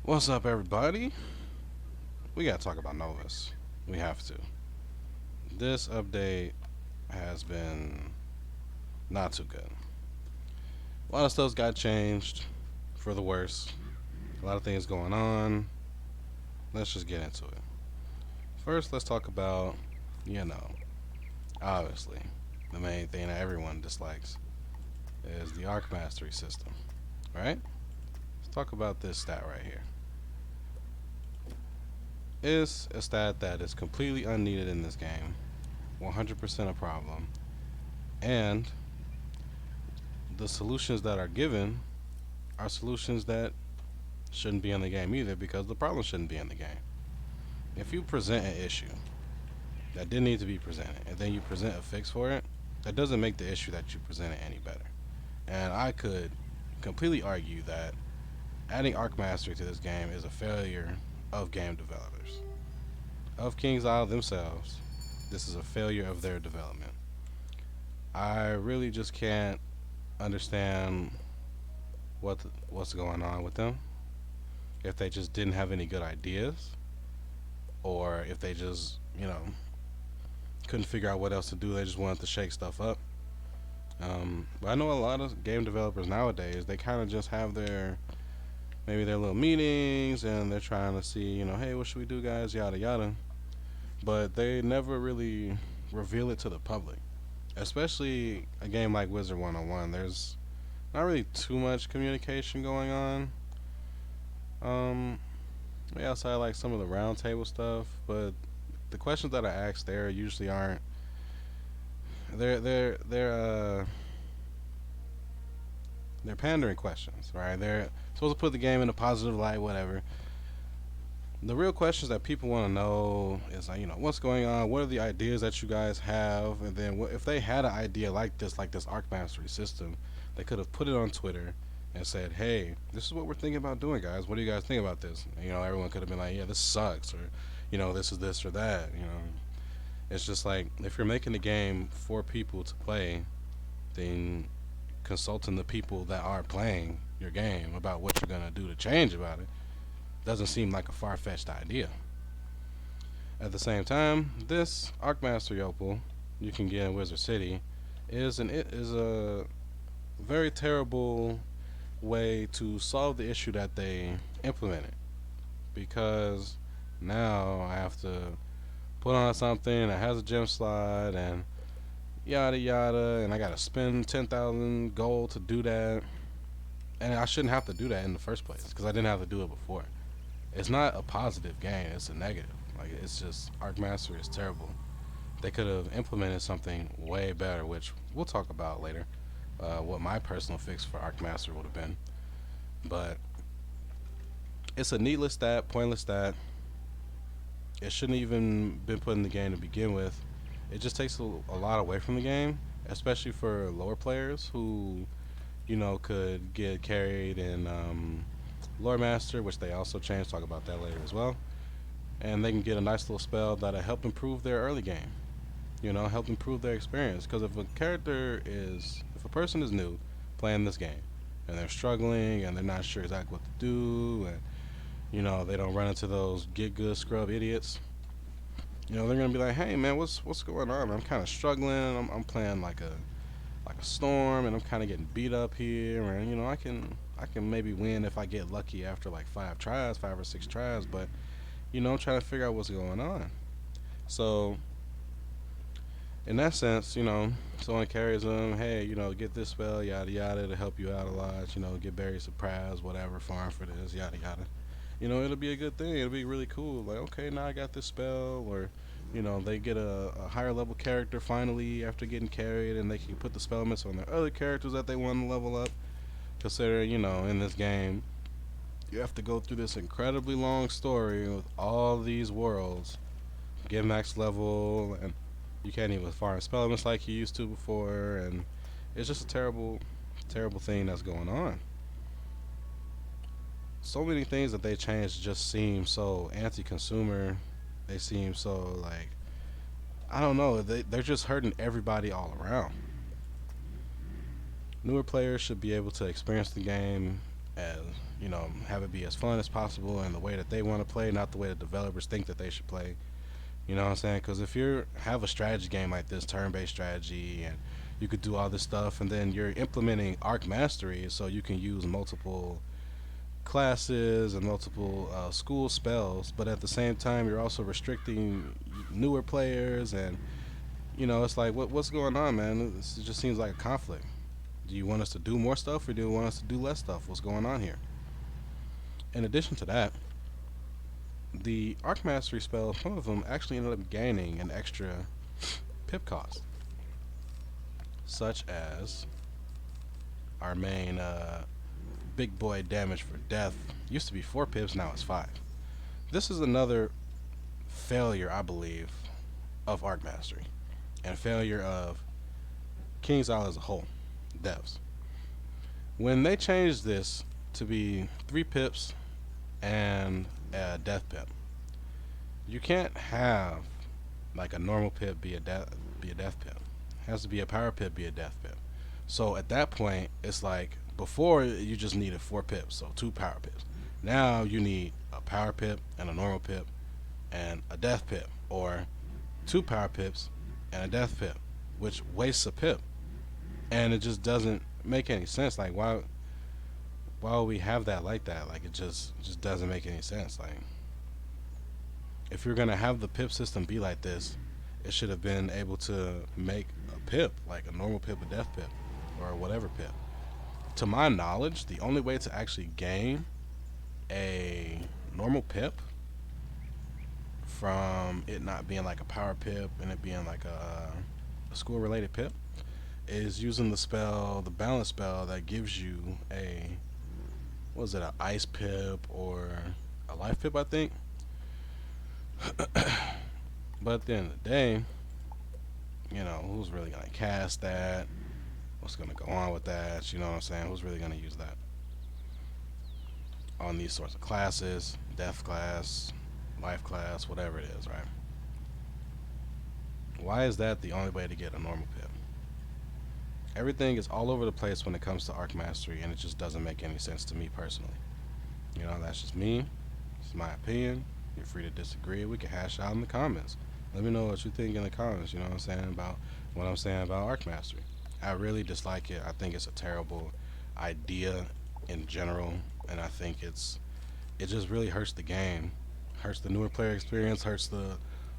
What's up, everybody? We gotta talk about Novus. We have to. This update has been not too good. A lot of stuff's got changed for the worse. A lot of things going on. Let's just get into it. First, let's talk about, you know, obviously, the main thing that everyone dislikes is the Arc Mastery system, right? Let's talk about this stat right here. It's a stat that is completely unneeded in this game, 100% a problem, and the solutions that are given are solutions that shouldn't be in the game either because the problem shouldn't be in the game. If you present an issue that didn't need to be presented and then you present a fix for it, that doesn't make the issue that you presented any better. And I could completely argue that adding Arc Mastery to this game is a failure of game developers. Of King's Isle themselves, this is a failure of their development. I really just can't understand what's going on with them. If they just didn't have any good ideas, or if they just couldn't figure out what else to do, they just wanted to shake stuff up. But I know a lot of game developers nowadays, they kind of just have maybe their little meetings and they're trying to see, hey, what should we do, guys, yada yada. But they never really reveal it to the public. Especially a game like Wizard 101, there's not really too much communication going on. Maybe outside like some of the roundtable stuff, but the questions that I ask there usually aren't. They're pandering questions, right? They're supposed to put the game in a positive light, whatever. The real questions that people want to know is like, what's going on? What are the ideas that you guys have? And then if they had an idea like this Arc Mastery system, they could have put it on Twitter and said, hey, this is what we're thinking about doing, guys. What do you guys think about this? And, everyone could have been like, yeah, this sucks, or, this is this or that. It's just like if you're making the game for people to play, then consulting the people that are playing your game about what you're gonna do to change about it doesn't seem like a far-fetched idea. At the same time, this Arc Mastery Opal you can get in Wizard City is a very terrible way to solve the issue that they implemented, because now I have to put on something that has a gem slot and yada yada, and I gotta spend 10,000 gold to do that, and I shouldn't have to do that in the first place because I didn't have to do it before. It's not a positive game; it's a negative. Like, it's just Arc Mastery is terrible. They could have implemented something way better, which we'll talk about later. What my personal fix for Arc Mastery would have been, but it's a needless stat, pointless stat. It shouldn't even been put in the game to begin with. It just takes a lot away from the game, especially for lower players who, could get carried in Lore Master, which they also changed. Talk about that later as well. And they can get a nice little spell that'll help improve their early game. Help improve their experience. Because if a person is new playing this game, and they're struggling, and they're not sure exactly what to do, and they don't run into those get good scrub idiots. They're gonna be like, hey man, what's going on? I'm kind of struggling. I'm playing like a storm, and I'm kind of getting beat up here, and I can maybe win if I get lucky after like 5 or 6 tries, but I'm trying to figure out what's going on. So in that sense, someone carries them, hey, get this spell, yada yada, to help you out a lot, get berry surprise, whatever, farm for this, yada yada. It'll be a good thing. It'll be really cool. Like, okay, now I got this spell, or they get a higher level character finally after getting carried, and they can put the spell elements on their other characters that they want to level up. Considering, in this game, you have to go through this incredibly long story with all these worlds, get max level, and you can't even farm spell elements like you used to before, and it's just a terrible, terrible thing that's going on. So many things that they changed just seem so anti-consumer. They seem so like, I don't know. They're just hurting everybody all around. Newer players should be able to experience the game as have it be as fun as possible and the way that they want to play, not the way the developers think that they should play. You know what I'm saying? Because if you have a strategy game like this, turn-based strategy, and you could do all this stuff, and then you're implementing arc mastery, so you can use multiple classes and multiple school spells, but at the same time, you're also restricting newer players, and it's like, what's going on, man? This just seems like a conflict. Do you want us to do more stuff, or do you want us to do less stuff? What's going on here? In addition to that, the arc mastery spells, some of them actually ended up gaining an extra pip cost, such as our main big boy damage for death used to be 4 pips, now it's 5. This is another failure, I believe, of arc mastery and failure of King's Isle as a whole, devs. When they changed this to be 3 pips and a death pip, you can't have like a normal pip be a death pip. It has to be a power pip be a death pip. So at that point, it's like before you just needed 4 pips, so 2 power pips. Now you need a power pip and a normal pip and a death pip, or 2 power pips and a death pip, which wastes a pip, and it just doesn't make any sense. Like why would we have that like that? Like it just doesn't make any sense. Like if you're gonna have the pip system be like this, it should have been able to make a pip like a normal pip, a death pip, or whatever pip. To my knowledge, the only way to actually gain a normal pip from it not being like a power pip and it being like a school related pip is using the balance spell that gives you a, what was it, an ice pip or a life pip, I think. But at the end of the day, who's really gonna cast that? What's gonna go on with that? You know what I'm saying? Who's really gonna use that on these sorts of classes, death class, life class, whatever it is, right? Why is that the only way to get a normal pip? Everything is all over the place when it comes to arc mastery, and it just doesn't make any sense to me personally. That's just me. It's my opinion. You're free to disagree. We can hash out in the comments. Let me know what you think in the comments. You know what I'm saying about what I'm saying about arc mastery. I really dislike it. I think it's a terrible idea in general, and I think it just really hurts the game, hurts the newer player experience, hurts the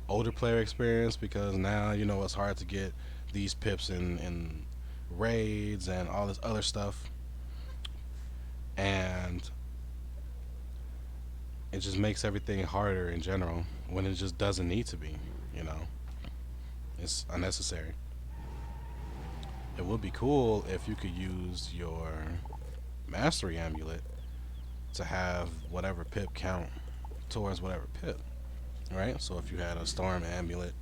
older player experience, because now it's hard to get these pips in raids and all this other stuff, and it just makes everything harder in general when it just doesn't need to be. You know, it's unnecessary. It would be cool if you could use your mastery amulet to have whatever pip count towards whatever pip, right? So if you had a storm amulet,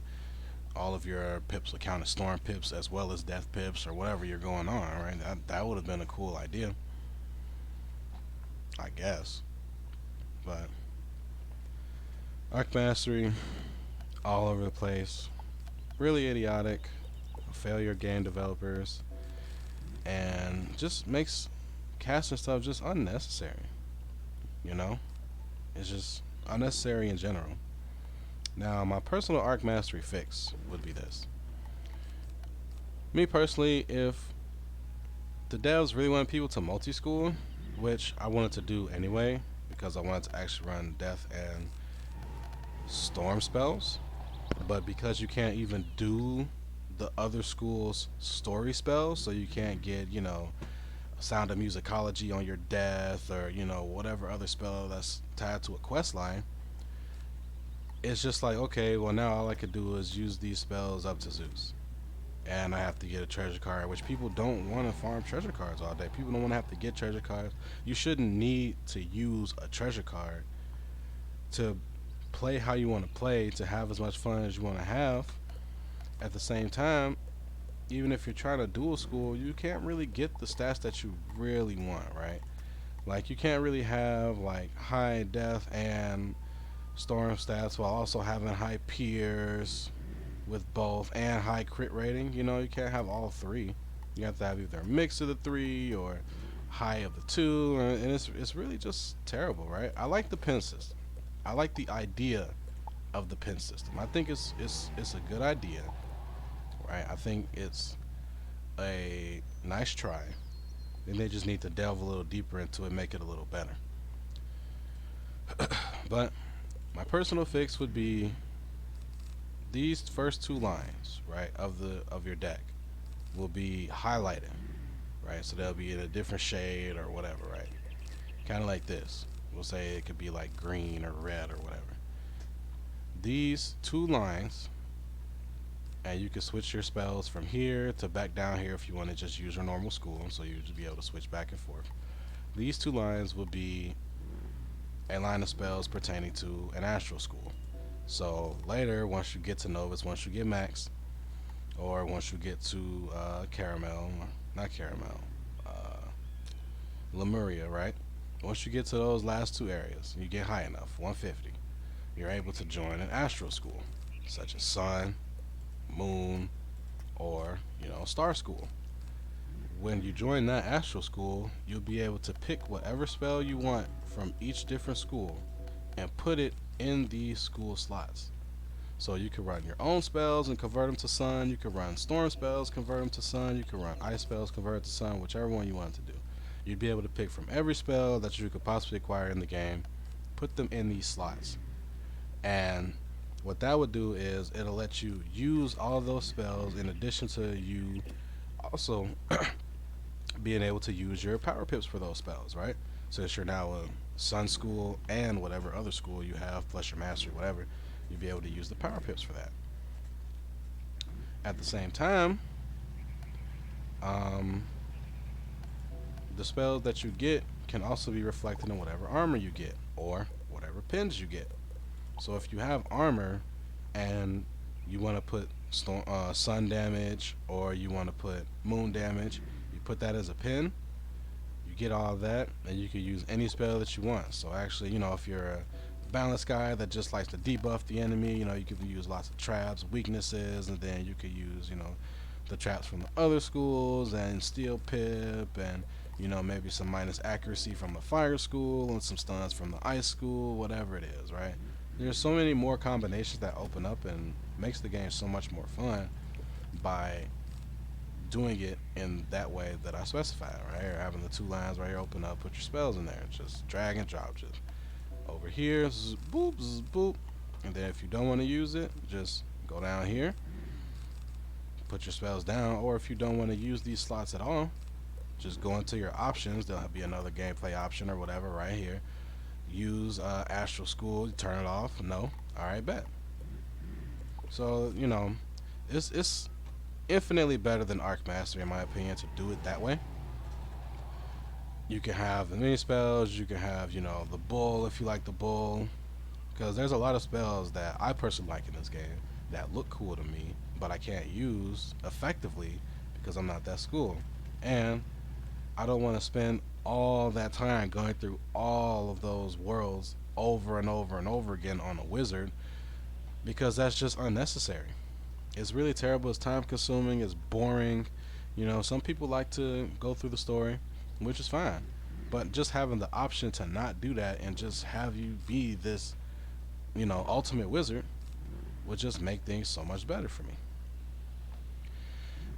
all of your pips would count as storm pips as well as death pips or whatever you're going on, right? That would have been a cool idea, I guess. But arc mastery, all over the place, really idiotic, failure game developers, and just makes casting stuff just unnecessary. You know, it's just unnecessary in general. Now, my personal arc mastery fix would be this. Me personally, if the devs really wanted people to multi-school, which I wanted to do anyway, because I wanted to actually run death and storm spells, but because you can't even do the other school's story spells, so you can't get, sound of musicology on your death, or whatever other spell that's tied to a quest line, it's just like, okay, well, now all I could do is use these spells up to Zeus, and I have to get a treasure card, which people don't want to farm treasure cards all day. People don't want to have to get treasure cards. You shouldn't need to use a treasure card to play how you want to play, to have as much fun as you want to have. At the same time, even if you're trying to dual school, you can't really get the stats that you really want, right? Like, you can't really have like high death and storm stats while also having high peers with both and high crit rating. You can't have all three. You have to have either a mix of the three or high of the two, and it's really just terrible, right? I like the pin system. I like the idea of the pin system. I think it's a good idea, right? I think it's a nice try. Then they just need to delve a little deeper into it, make it a little better. But my personal fix would be these first two lines, right, of your deck will be highlighted, right? So they'll be in a different shade or whatever, right? Kind of like this. We'll say it could be like green or red or whatever. These two lines, and you can switch your spells from here to back down here if you want to just use your normal school, so you'll just be able to switch back and forth. These two lines will be a line of spells pertaining to an astral school. So later, once you get to Novus, once you get Max, or once you get to Caramel, not Caramel, uh, Lemuria, right? Once you get to those last two areas, you get high enough, 150, you're able to join an astral school, such as Sun, Moon, or Star School. When you join that astral school, you'll be able to pick whatever spell you want from each different school and put it in these school slots. So you can run your own spells and convert them to Sun. You can run Storm spells, convert them to Sun. You can run Ice spells, convert it to Sun, whichever one you want to do. You'd be able to pick from every spell that you could possibly acquire in the game, put them in these slots. And what that would do is it'll let you use all of those spells in addition to you also being able to use your power pips for those spells, right? Since you're now a Sun school and whatever other school you have, plus your mastery, whatever, you'll be able to use the power pips for that. At the same time, um, the spells that you get can also be reflected in whatever armor you get or whatever pins you get. So if you have armor and you want to put sun damage or you want to put moon damage, you put that as a pin, you get all of that, and you can use any spell that you want. So actually, if you're a balanced guy that just likes to debuff the enemy, you can use lots of traps, weaknesses, and then you could use, the traps from the other schools and steel pip and maybe some minus accuracy from the fire school and some stuns from the ice school, whatever it is, right? There's so many more combinations that open up and makes the game so much more fun by doing it in that way that I specified, right? Or having the two lines right here open up, put your spells in there, just drag and drop, just over here, zzz, boop, zzz, boop, and then if you don't want to use it, just go down here, put your spells down, or if you don't want to use these slots at all, just go into your options. There'll be another gameplay option or whatever right here. Use Astral School, turn it off. No, all right, bet. So it's infinitely better than Arc Mastery in my opinion to do it that way. You can have the mini spells. You can have the bull if you like the bull, because there's a lot of spells that I personally like in this game that look cool to me, but I can't use effectively because I'm not that school, and I don't want to spend all that time going through all of those worlds over and over and over again on a wizard, because that's just unnecessary. It's really terrible. It's time consuming. It's boring. Some people like to go through the story, which is fine, but just having the option to not do that and just have you be this ultimate wizard would just make things so much better for me.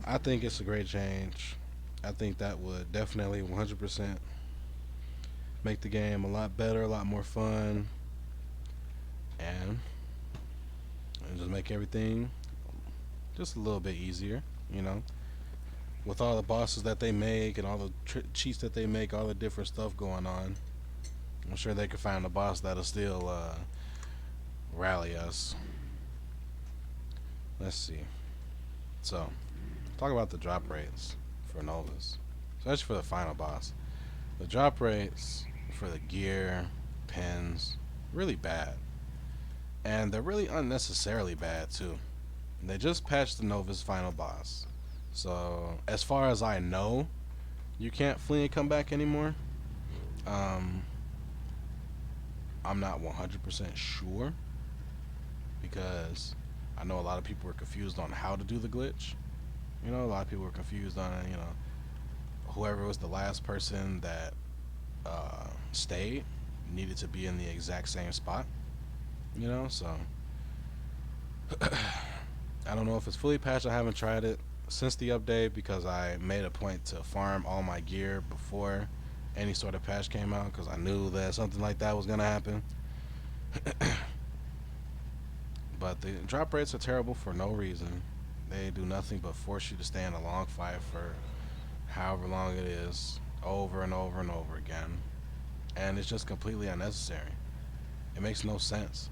I think it's a great change. I think that would definitely 100% make the game a lot better, a lot more fun, and just make everything just a little bit easier, with all the bosses that they make and all the cheats that they make, all the different stuff going on. I'm sure they could find a boss that'll still rally us. Let's see. So, talk about the drop rates for Novus, especially for the final boss. The drop rates for the gear, pins, really bad, and they're really unnecessarily bad too. They just patched the Novus final boss, so as far as I know, you can't flee and come back anymore. Um, I'm not 100% sure because I know a lot of people were confused on how to do the glitch. A lot of people were confused on whoever was the last person that stayed needed to be in the exact same spot. So I don't know if it's fully patched. I haven't tried it since the update because I made a point to farm all my gear before any sort of patch came out because I knew that something like that was gonna happen. But the drop rates are terrible for no reason. They do nothing but force you to stay in a long fight for however long it is, over and over and over again. And it's just completely unnecessary. It makes no sense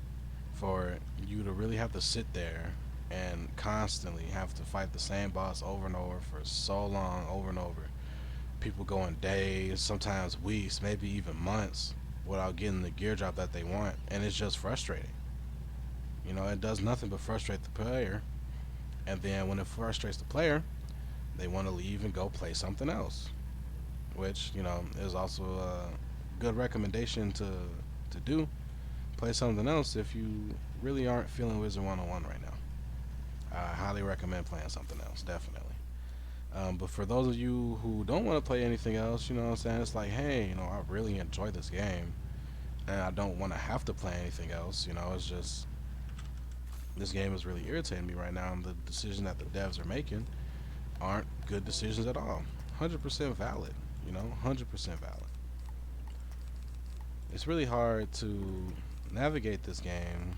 for you to really have to sit there and constantly have to fight the same boss over and over for so long, over and over. People going days, sometimes weeks, maybe even months without getting the gear drop that they want, and it's just frustrating. It does nothing but frustrate the player, and then when it frustrates the player, they want to leave and go play something else, which is also a good recommendation to do. Play something else if you really aren't feeling Wizard 101 right now. I highly recommend playing something else, definitely. But for those of you who don't want to play anything else, you know what I'm saying? It's like, hey, I really enjoy this game, and I don't want to have to play anything else. It's just this game is really irritating me right now, and the decision that the devs are making aren't good decisions at all. 100% valid, 100% valid. It's really hard to navigate this game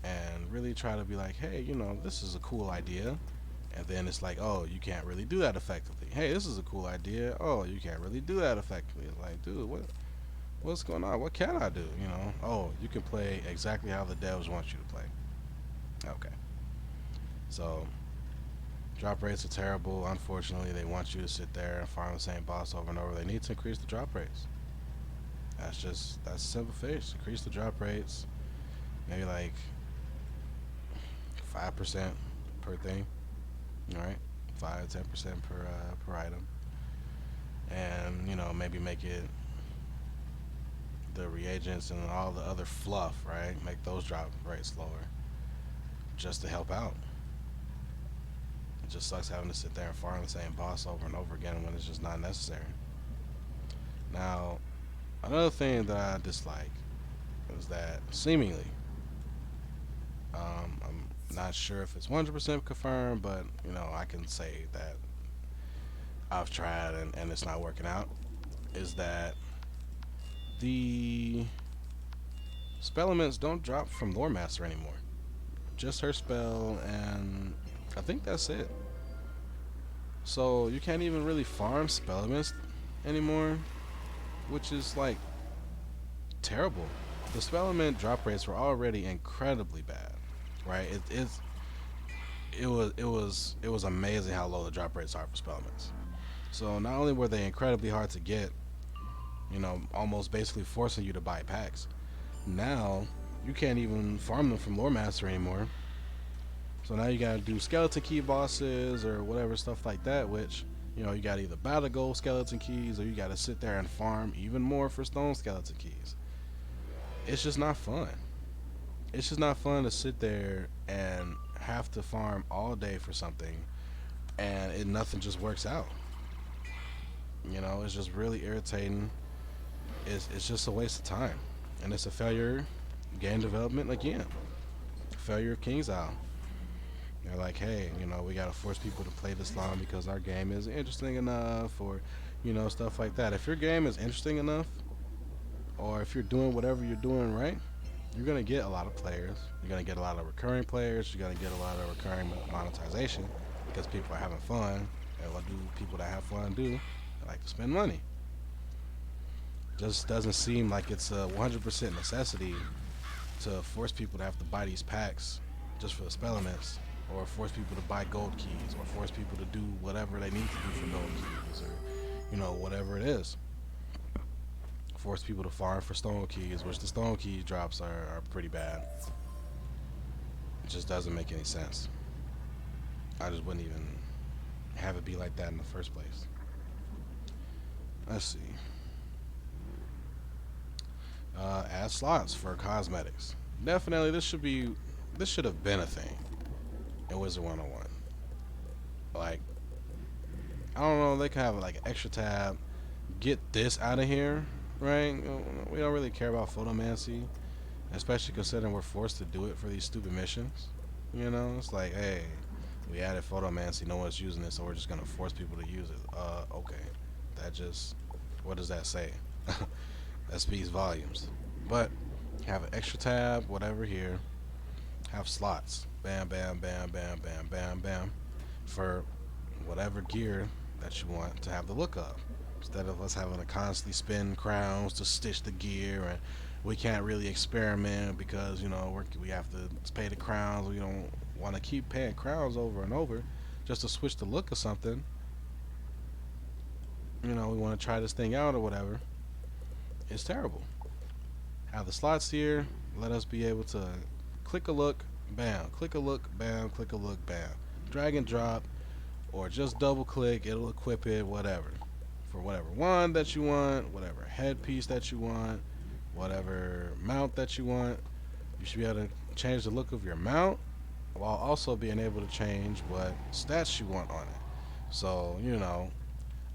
and really try to be like, hey, this is a cool idea. And then it's like, oh, you can't really do that effectively. Hey, this is a cool idea. Oh, you can't really do that effectively. It's like, dude, what's going on? What can I do? Oh, you can play exactly how the devs want you to play. Okay. So, drop rates are terrible. Unfortunately, they want you to sit there and farm the same boss over and over. They need to increase the drop rates. That's a simple fix. Increase the drop rates. Maybe like 5% per thing. All right, 5 to 10% per item, and maybe make it the reagents and all the other fluff, right? Make those drop rates lower, just to help out. It just sucks having to sit there and farm the same boss over and over again when it's just not necessary. Now, another thing that I dislike is that seemingly, I'm not sure if it's 100% confirmed, but I can say that I've tried and it's not working out, is that the spell elements don't drop from Lore Master anymore. Just her spell, and I think that's it. So you can't even really farm spell elements anymore, which is like terrible. The spell element drop rates were already incredibly bad, right? It was amazing how low the drop rates are for spell elements. So not only were they incredibly hard to get, almost basically forcing you to buy packs. Now you can't even farm them from Lore Master anymore. So now you gotta do skeleton key bosses or whatever stuff like that, which you gotta either buy the gold skeleton keys or you gotta sit there and farm even more for stone skeleton keys. It's just not fun. It's just not fun to sit there and have to farm all day for something and nothing just works out. It's just really irritating. It's just a waste of time, and it's a failure game development again. Failure of King's Isle. They're like, hey, we gotta force people to play this long because our game isn't interesting enough, or stuff like that. If your game is interesting enough, or if you're doing whatever you're doing right, you're gonna get a lot of players. You're gonna get a lot of recurring players. You're gonna get a lot of recurring monetization because people are having fun. And what do people that have fun do? They like to spend money. Just doesn't seem like it's a 100% necessity to force people to have to buy these packs just for the spell elements, or force people to buy gold keys, or force people to do whatever they need to do for gold keys, or whatever it is. Force people to farm for stone keys, which the stone key drops are pretty bad. It just doesn't make any sense. I just wouldn't even have it be like that in the first place. Let's see. Add slots for cosmetics. Definitely, this should have been a thing in Wizard 101. Like, I don't know. They could have like an extra tab. Get this out of here, right? We don't really care about photomancy, especially considering we're forced to do it for these stupid missions. You know, it's like, hey, we added photomancy. No one's using it, so we're just gonna force people to use it. Okay, that just, what does that say? That speaks volumes. But have an extra tab, whatever here. Have slots. Bam, bam, bam, bam, bam, bam, bam. For whatever gear that you want to have the look of. Instead of us having to constantly spin crowns to stitch the gear, and we can't really experiment because we have to pay the crowns. We don't want to keep paying crowns over and over just to switch the look of something. We want to try this thing out or whatever. It's terrible. Have the slots here. Let us be able to click a look, bam, click a look, bam, click a look, bam. Drag and drop, or just double click, it'll equip it, whatever. For whatever wand that you want, whatever headpiece that you want, whatever mount that you want. You should be able to change the look of your mount while also being able to change what stats you want on it. So,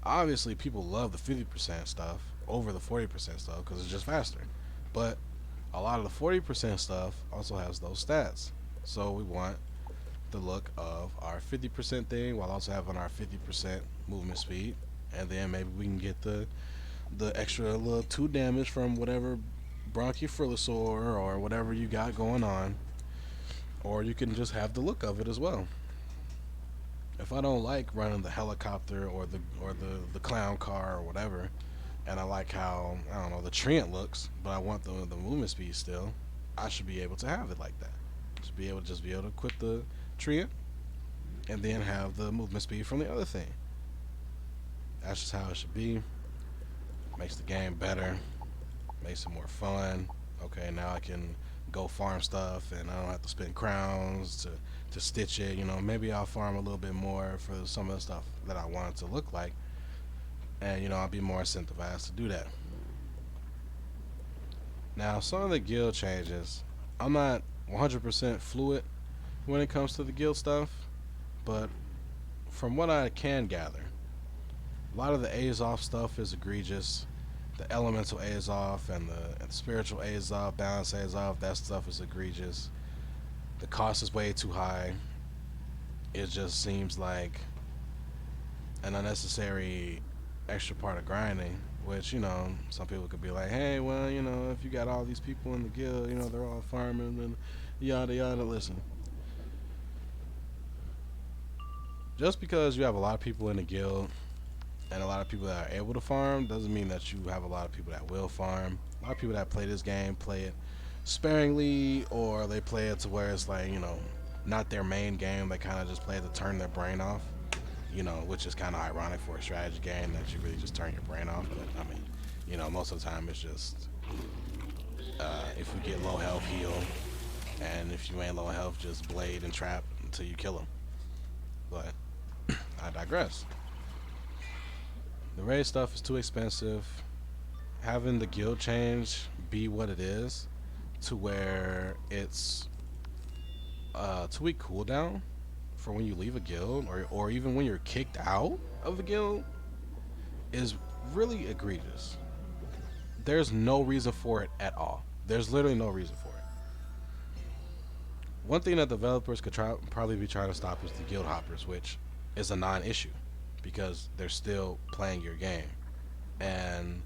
obviously people love the 50% stuff over the 40% stuff because it's just faster. But a lot of the 40% stuff also has those stats. So we want the look of our 50% thing while also having our 50% movement speed. And then maybe we can get the extra little 2 damage from whatever bronchiophrylosaur or whatever you got going on. Or you can just have the look of it as well. If I don't like running the helicopter or the clown car or whatever, and I like how, I don't know, the Treant looks, but I want the movement speed still, I should be able to have it like that. Should be able to equip the Treant and then have the movement speed from the other thing. That's just how it should be. Makes the game better, makes it more fun. Okay, now I can go farm stuff and I don't have to spend crowns to stitch it. Maybe I'll farm a little bit more for some of the stuff that I want it to look like, and I'll be more incentivized to do that. Now, some of the guild changes, I'm not 100% fluid when it comes to the guild stuff, but from what I can gather, a lot of the Azov stuff is egregious. The elemental Azov and the spiritual Azov, balance Azov, that stuff is egregious. The cost is way too high. It just seems like an unnecessary extra part of grinding, which, some people could be like, hey, well, if you got all these people in the guild, they're all farming and yada yada. Listen, just because you have a lot of people in the guild and a lot of people that are able to farm doesn't mean that you have a lot of people that will farm. A lot of people that play this game play it sparingly, or they play it to where it's like, not their main game. They kind of just play it to turn their brain off, which is kind of ironic for a strategy game that you really just turn your brain off. But I mean, most of the time it's just if you get low health, heal, and if you ain't low health, just blade and trap until you kill them. But I digress. The raid stuff is too expensive. Having the guild change be what it is, to where it's 2-week cooldown for when you leave a guild, or even when you're kicked out of a guild, is really egregious. There's no reason for it at all. There's literally no reason for it. One thing that developers could probably be trying to stop is the guild hoppers, which is a non-issue because they're still playing your game. And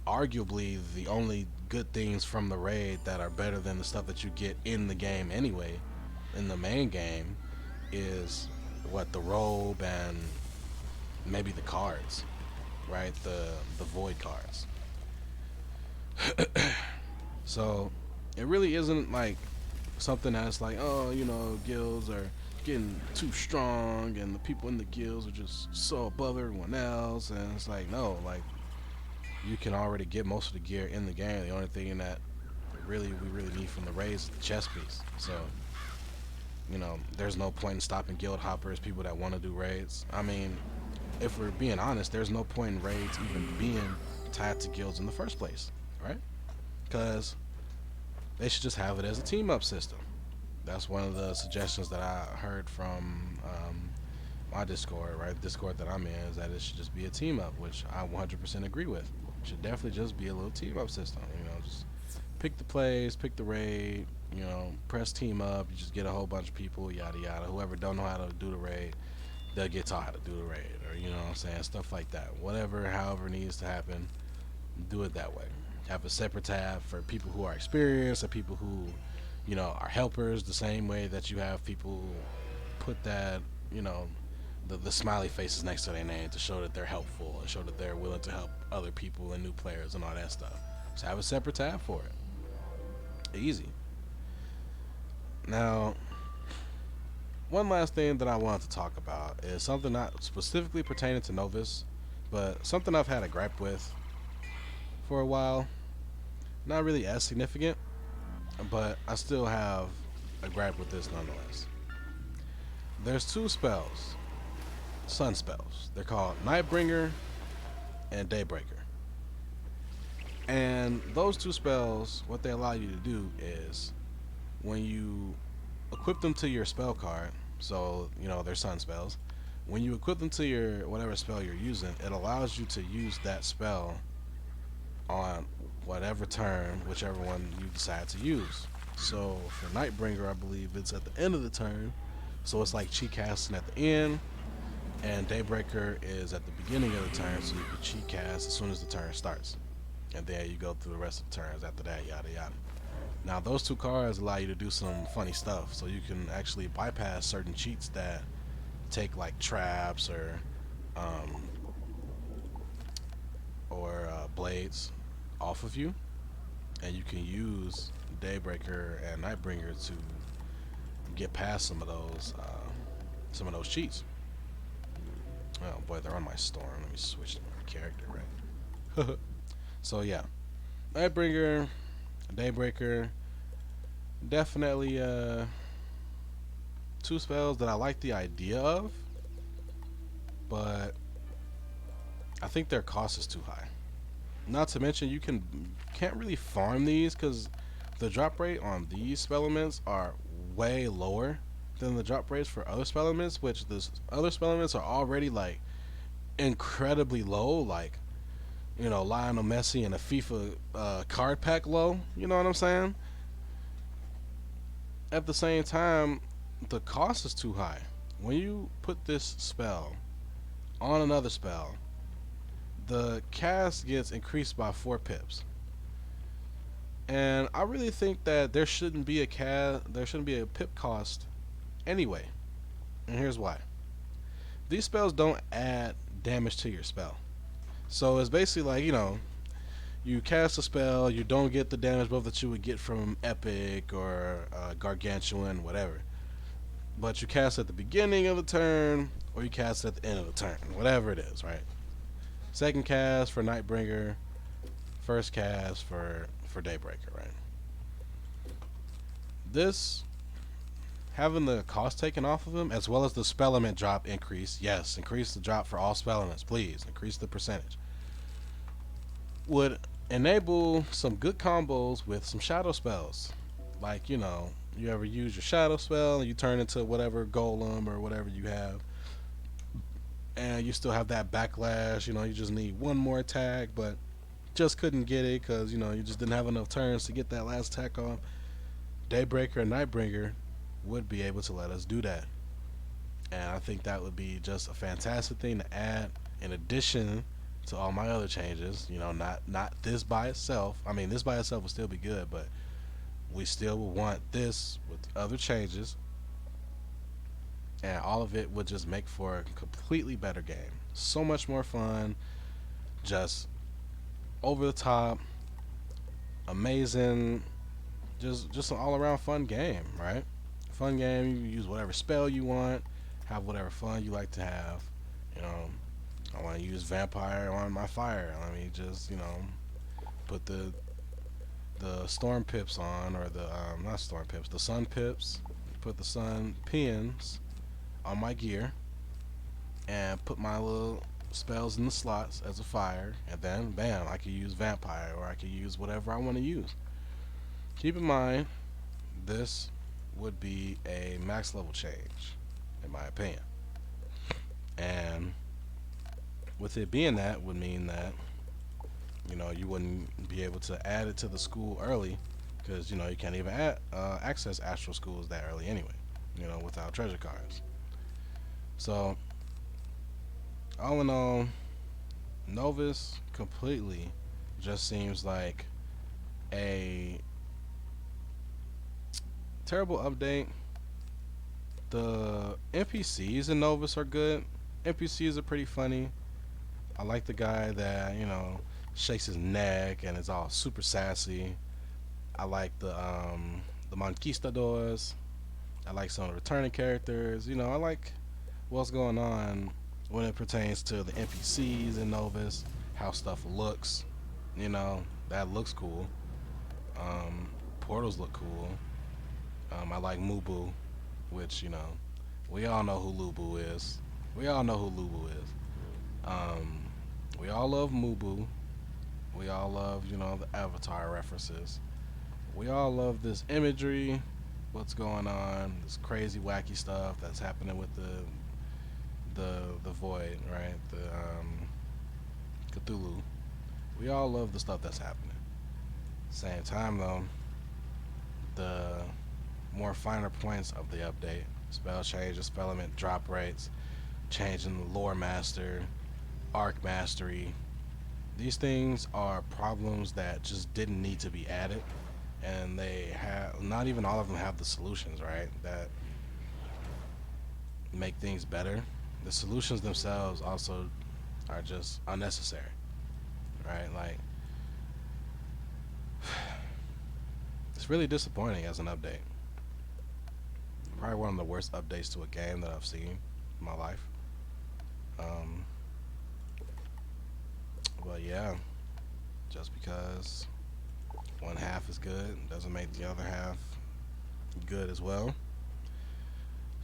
arguably the only good things from the raid that are better than the stuff that you get in the game anyway, in the main game, is the robe and maybe the cards, right? The void cards. So it really isn't like something that's like, oh, guilds are getting too strong and the people in the guilds are just so above everyone else. And it's like, no, like, you can already get most of the gear in the game. The only thing that we really need from the raids is the chest piece. So, there's no point in stopping guild hoppers, people that want to do raids. I mean, if we're being honest, there's no point in raids even being tied to guilds in the first place, right? Because they should just have it as a team up system. That's one of the suggestions that I heard from my Discord, right? The Discord that I'm in, is that it should just be a team up, which I 100% agree with. It should definitely just be a little team up system. Just pick the plays, pick the raid. Press team up. You just get a whole bunch of people, yada yada. Whoever don't know how to do the raid, they'll get taught how to do the raid, or what I'm saying, stuff like that. Whatever, however needs to happen, do it that way. Have a separate tab for people who are experienced, or people who, are helpers. The same way that you have people put that, the smiley faces next to their name to show that they're helpful and show that they're willing to help other people and new players and all that stuff. So have a separate tab for it. Easy. Now, one last thing that I wanted to talk about is something not specifically pertaining to Novus, but something I've had a gripe with for a while. Not really as significant, but I still have a gripe with this nonetheless. There's two spells, sun spells. They're called Nightbringer and Daybreaker. And those two spells, what they allow you to do is when you equip them to your spell card, so they're sun spells. When you equip them to your whatever spell you're using, it allows you to use that spell on whatever turn, whichever one you decide to use. So for Nightbringer, I believe it's at the end of the turn, so it's like cheat casting at the end, and Daybreaker is at the beginning of the turn, so you can cheat cast as soon as the turn starts, and then you go through the rest of the turns after that, yada yada. Now those two cards allow you to do some funny stuff, so you can actually bypass certain cheats that take like traps um, or blades off of you, and you can use Daybreaker and Nightbringer to get past some of those cheats. Oh boy, they're on my storm. Let me switch to my character, right? So yeah, Nightbringer, Daybreaker, definitely two spells that I like the idea of, but I think their cost is too high. Not to mention you can't really farm these because the drop rate on these spell elements are way lower than the drop rates for other spell elements, which the other spell elements are already like incredibly low, like Lionel Messi in a FIFA card pack low. You know what I'm saying? At the same time, the cost is too high. When you put this spell on another spell, the cast gets increased by 4 pips. And I really think that there shouldn't be a pip cost anyway. And here's why. These spells don't add damage to your spell. So it's basically like, you cast a spell, you don't get the damage buff that you would get from Epic or Gargantuan, whatever. But you cast at the beginning of the turn, or you cast at the end of the turn, whatever it is, right? Second cast for Nightbringer, first cast for Daybreaker, right? This, having the cost taken off of them, as well as the spell element drop increase, yes, increase the drop for all spell elements, please, increase the percentage, would enable some good combos with some shadow spells. Like, you ever use your shadow spell and you turn into whatever golem or whatever you have, and you still have that backlash, you just need one more attack, but just couldn't get it because, you just didn't have enough turns to get that last attack off. Daybreaker and Nightbringer would be able to let us do that. And I think that would be just a fantastic thing to add in addition to all my other changes. Not this by itself. I mean, this by itself would still be good, but we still would want this with other changes, and all of it would just make for a completely better game. So much more fun, just over the top, amazing, just an all-around fun game, right? Fun game. You use whatever spell you want, have whatever fun you like to have. I want to use vampire on my fire. Let me just put the storm pips on, or the not storm pips, the sun pips. Put the sun pins on my gear and put my little spells in the slots as a fire, and then bam, I can use vampire, or I can use whatever I want to use. Keep in mind, this would be a max level change, in my opinion. And with it being that would mean that you wouldn't be able to add it to the school early because you can't even access astral schools that early anyway. Without treasure cards. So all in all, Novus completely just seems like a terrible update. The NPCs in Novus are good. NPCs are pretty funny. I like the guy that shakes his neck and is all super sassy. I like the Monquistadors. I like some of the returning characters. I like what's going on when it pertains to the NPCs in Novus, how stuff looks. That looks cool. Portals look cool. I like Mubu, which we all know who Lubu is. We all know who Lubu is. Um, we all love Mubu. We all love the Avatar references. We all love this imagery. What's going on? This crazy, wacky stuff that's happening with the void, right? The Cthulhu. We all love the stuff that's happening. Same time though, the more finer points of the update, spell changes, spell element drop rates, changing the lore master, arc mastery. These things are problems that just didn't need to be added, and they have not even all of them have the solutions, right? That make things better. The solutions themselves also are just unnecessary, right? Like it's really disappointing as an update. Probably one of the worst updates to a game that I've seen in my life. Um, but yeah, just because one half is good doesn't make the other half good as well.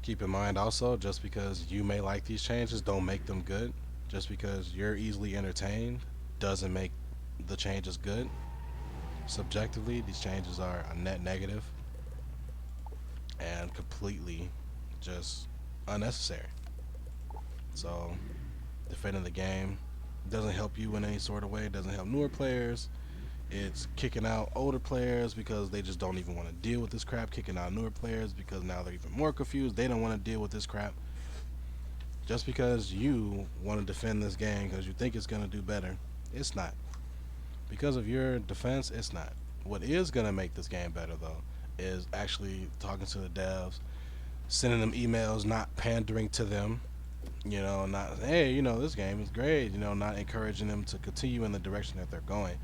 Keep in mind also, just because you may like these changes don't make them good. Just because you're easily entertained doesn't make the changes good. Subjectively, these changes are a net negative and completely just unnecessary. So, defending the game doesn't help you in any sort of way. It doesn't help newer players. It's kicking out older players because they just don't even want to deal with this crap. Kicking out newer players because now they're even more confused. They don't want to deal with this crap. Just because you want to defend this game because you think it's going to do better, it's not. Because of your defense, it's not. What is going to make this game better, though, is actually talking to the devs, sending them emails, not pandering to them, not, hey, this game is great, not encouraging them to continue in the direction that they're going.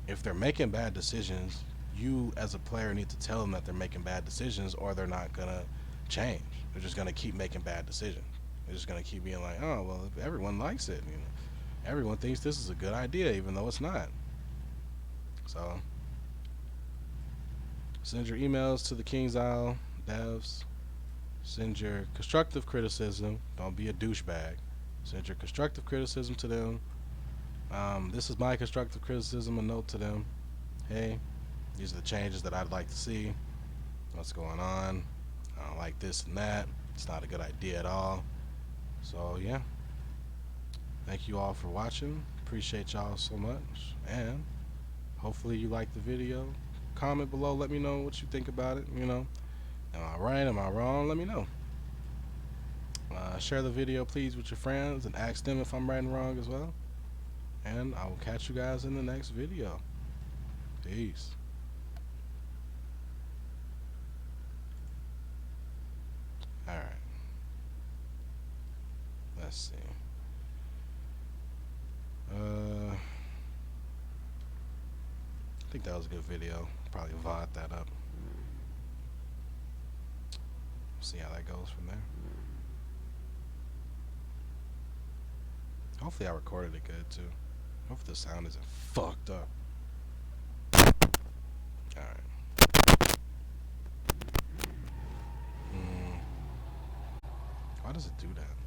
If they're making bad decisions, you as a player need to tell them that they're making bad decisions or they're not going to change. They're just going to keep making bad decisions. They're just going to keep being like, oh, well, everyone likes it. Everyone thinks this is a good idea, even though it's not. So, send your emails to the King's Isle devs. Send your constructive criticism. Don't be a douchebag. Send your constructive criticism to them. This is my constructive criticism, a note to them. Hey, these are the changes that I'd like to see. What's going on? I don't like this and that. It's not a good idea at all. So, yeah. Thank you all for watching. Appreciate y'all so much. And hopefully you liked the video. Comment below. Let me know what you think about it. Am I right? Am I wrong? Let me know. Share the video, please, with your friends and ask them if I'm right and wrong as well. And I will catch you guys in the next video. Peace. Alright. Let's see. I think that was a good video. Probably VOD that up. See how that goes from there. Hopefully I recorded it good too. Hopefully the sound isn't fucked up. Alright. Why does it do that?